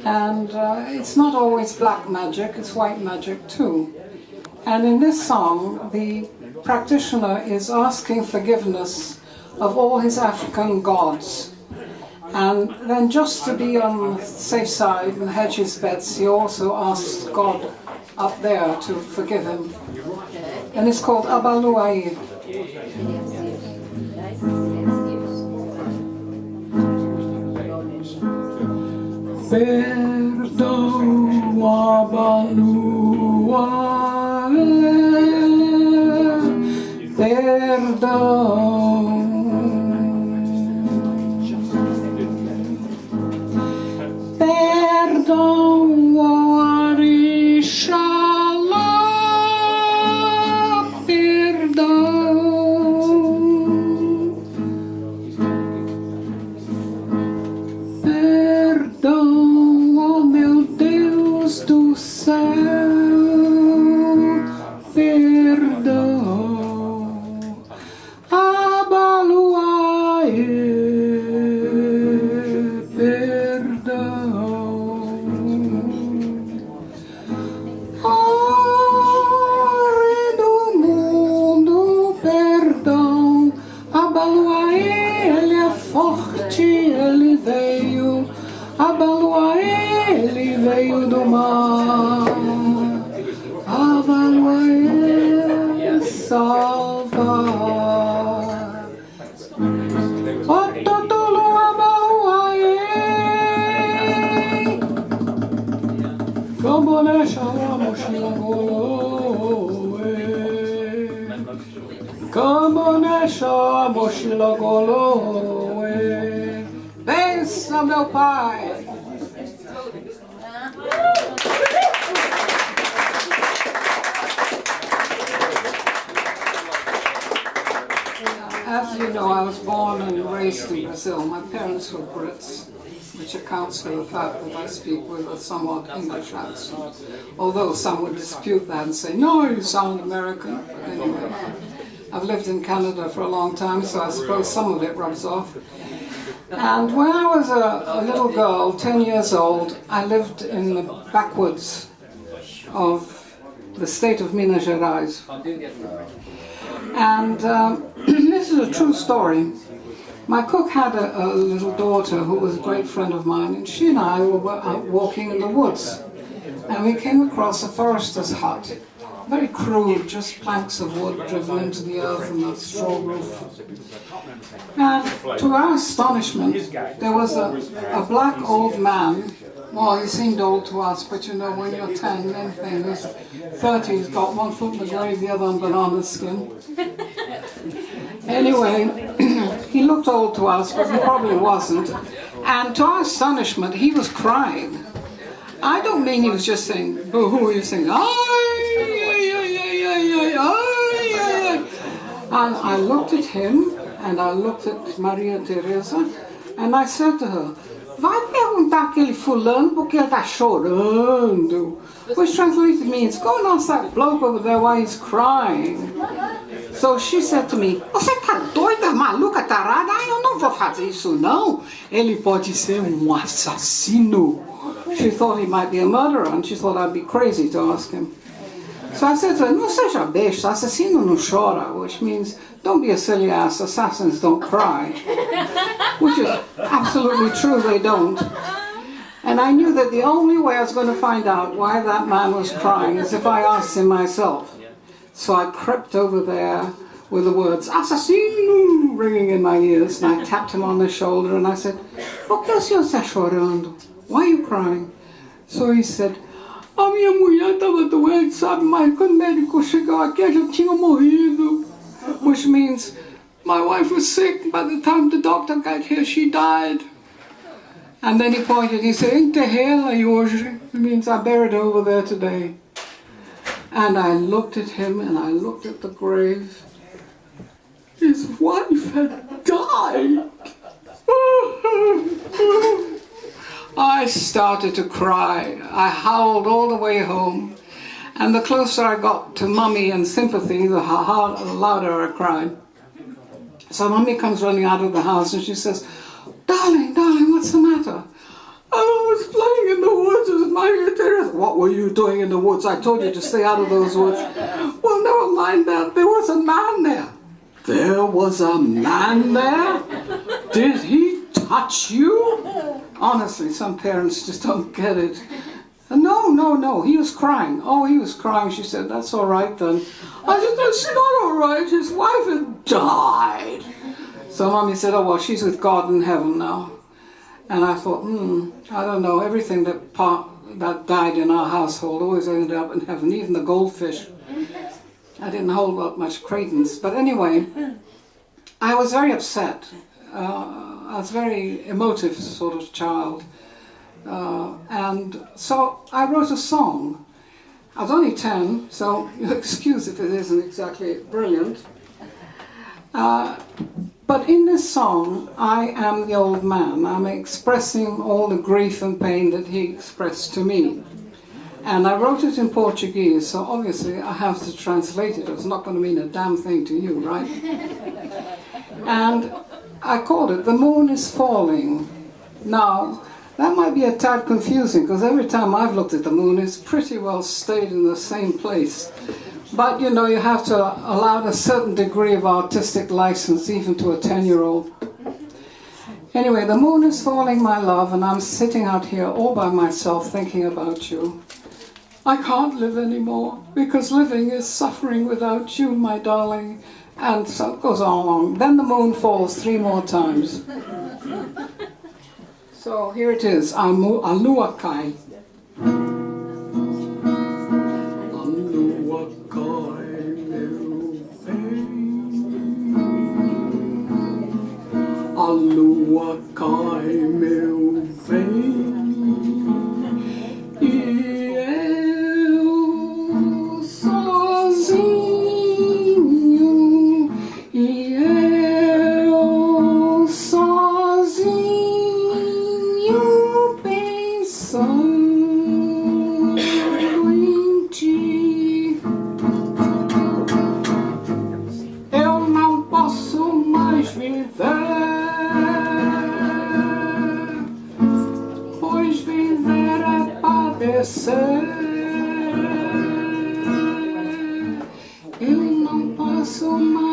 And it's not always black magic, it's white magic too. And in this song, the practitioner is asking forgiveness of all his African gods. And then just to be on the safe side and hedge his bets, he also asks God up there to forgive him. And it's called Abaluaye. Perdão, Abaluaye, perdão. Perdão, Orixalá, perdão. Perdão, oh meu Deus do céu, perdão. Abaluaye. Abaluaye, ele veio do mar. Abaluaye, salvar. O Totolo Abaluaye, Cambonecha, Mochilagoloe, Cambonecha, Mochilagoloe. Benção, meu pai! As you know, I was born and raised in Brazil. My parents were Brits, which accounts for the fact that I speak with a somewhat English accent. Although some would dispute that and say, no, you sound American. But anyway, I've lived in Canada for a long time, so I suppose some of it rubs off. And when I was a little girl, 10 years old, I lived in the backwoods of the state of Minas Gerais. And this is a true story. My cook had a little daughter who was a great friend of mine, and she and I were out walking in the woods. And we came across a forester's hut. Very crude, just planks of wood driven into the earth and a straw roof. And to our astonishment, there was a black old man. Well, he seemed old to us, but you know, when you're 10, anything who's 30 has got one foot in the grave, the other on banana skin. Anyway, he looked old to us, but he probably wasn't. And to our astonishment, he was crying. I don't mean he was just saying, boo-hoo, he was saying, and I looked at him, and I looked at Maria Teresa, and I said to her, vai perguntar aquele fulano porque ele está chorando. Which translated means, go and ask that bloke over there why he's crying. So she said to me, você tá doida, maluca, tarada? Ah, eu não vou fazer isso não. Ele pode ser assassino. She thought he might be a murderer, and she thought I'd be crazy to ask him. So I said to her, não seja besta, assassino não chora, which means, don't be a silly ass, assassins don't cry. Which is absolutely true, they don't. And I knew that the only way I was going to find out why that man was crying is if I asked him myself. So I crept over there with the words, assassino, ringing in my ears, and I tapped him on the shoulder and I said, por que o senhor está chorando? Why are you crying? So he said, a minha mulher estava doente, sabe, mas quando o médico chegou aqui, ela já tinha morrido. Which means, my wife was sick, by the time the doctor got here, she died. And then he pointed, he said, enterrei-la hoje. It means I buried her over there today. And I looked at him, and I looked at the grave. His wife had died. I started to cry. I howled all the way home. And the closer I got to Mummy and sympathy, the louder I cried. So Mummy comes running out of the house and she says, darling, what's the matter? Oh, what were you doing in the woods? I told you to stay out of those woods. Well, never mind that. There was a man there. There was a man there? Did he touch you? Honestly, some parents just don't get it. No, he was crying. Oh, he was crying. She said, that's all right then. I said, that's not all right. His wife had died. So Mommy said, oh, well, she's with God in heaven now. And I thought, I don't know, everything that died in our household always ended up in heaven, even the goldfish. I didn't hold up much credence. But anyway, I was very upset. I was a very emotive sort of child. And so I wrote a song. I was only 10, so excuse if it isn't exactly brilliant. But in this song, I am the old man. I'm expressing all the grief and pain that he expressed to me. And I wrote it in Portuguese, so obviously I have to translate it. It's not going to mean a damn thing to you, right? And I called it The Moon is Falling. Now, that might be a tad confusing, because every time I've looked at the moon, it's pretty well stayed in the same place. But, you know, you have to allow a certain degree of artistic license, even to a 10-year-old. Anyway, the moon is falling, my love, and I'm sitting out here all by myself thinking about you. I can't live anymore, because living is suffering without you, my darling. And so it goes on. Then the moon falls 3 more times. So here it is, Aluakai. Aluakai meu bem, e eu sozinho, e eu sozinho pensando em ti. Eu não posso mais viver. Eu não posso mais.